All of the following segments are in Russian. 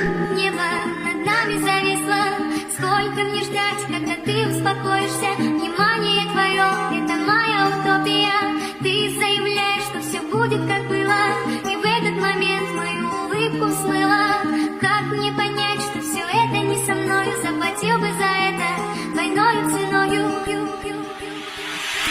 Небо над нами зависло. Сколько мне ждать, когда ты успокоишься? Внимание твое, это моя утопия. Ты заявляешь, что все будет как было, и в этот момент мою улыбку смыла. Как мне понять, что все это не со мною? Заплатил бы за это двойною ценою.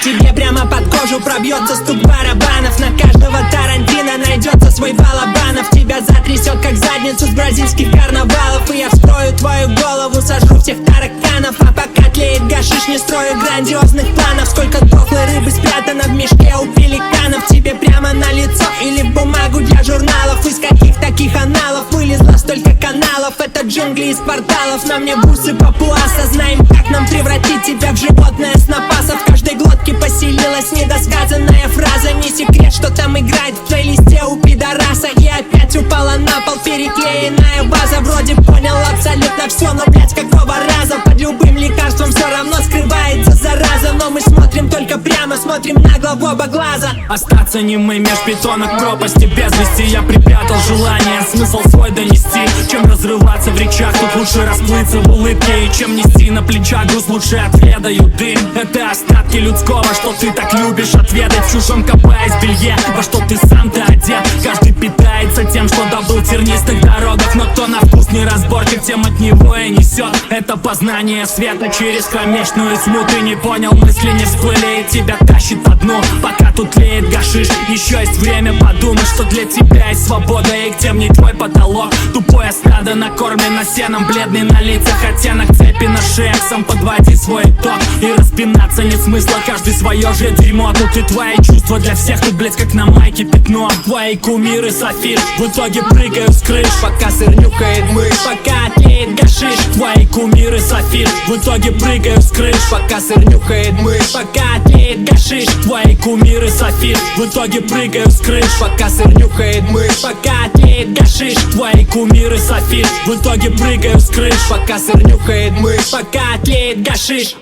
Тебе прямо под кожу пробьется стук барабанов. На каждого Тарантино найдется свой Балабанов. Тебя затрясет, как задницу с бразильских карнавалов. И я вскрою твою голову, сожру всех тараканов. А пока тлеет гашиш, не строю грандиозных планов. Сколько дохлой рыбы спрятано в мешке у пеликанов. Тебе прямо на лицо или в бумагу для журналов. Из каких таких аналов вылезло столько каналов? Это джунгли из порталов. На мне бусы папуаса. Знаем, как нам превратить тебя в животное с напасов. В каждой глотке поселилась недосказанная фраза. Не секрет, что там играет в плейлисте у пидораса. И опять упала на пол переклеенная база. Вроде понял абсолютно все, но блять, какого раза? Под любым лекарством все равно скрывается зараза. Но мы смотрим только прямо, смотрим на главу оба глаза. Остаться немым меж бетонок пропасти без вести. Я припрятал желание, смысл свой донести. Чем разрываться в речах, тут лучше расплыться в улыбке. И чем нести на плечах груз, лучше отведаю дым. Это остатки людского, что ты так любишь отведать. В чужом копаясь в белье, во что ты сам-то одет. Каждый питается тем, что добыл в тернистых дорогах. Но кто на вкус не разборчив, тем от него и несет. Это познание света через кромешную тьму. Ты не понял, мысли не всплыли, и тебя тащит по дну. Пока тут тлеет гашиш, еще есть время подумать, что для тебя есть свобода, и где мне твой потолок. Тупое стадо накормлено сеном, бледный на лицах оттенок цепи на шеях. Сам подводи свой итог, и распинаться нет смысла. Каждый свое же дерьмо, тут и твои чувства для всех. Тут, блять, как на майке пятно. Твои кумиры с афиш в итоге прыгают с крыш. Пока сыр нюхает мышь, Пока тлеет гашиш, твои кумиры с афиш в итоге прыгают с крыш. пока сыр нюхает мышь, Пока тлеет гашиш, твои кумиры с афиш в итоге прыгают с крыш. пока сыр нюхает мышь, Пока тлеет гашиш, твои кумиры с афиш в итоге прыгают с крыш. пока сыр нюхает мышь. Пока тлеет гашиш.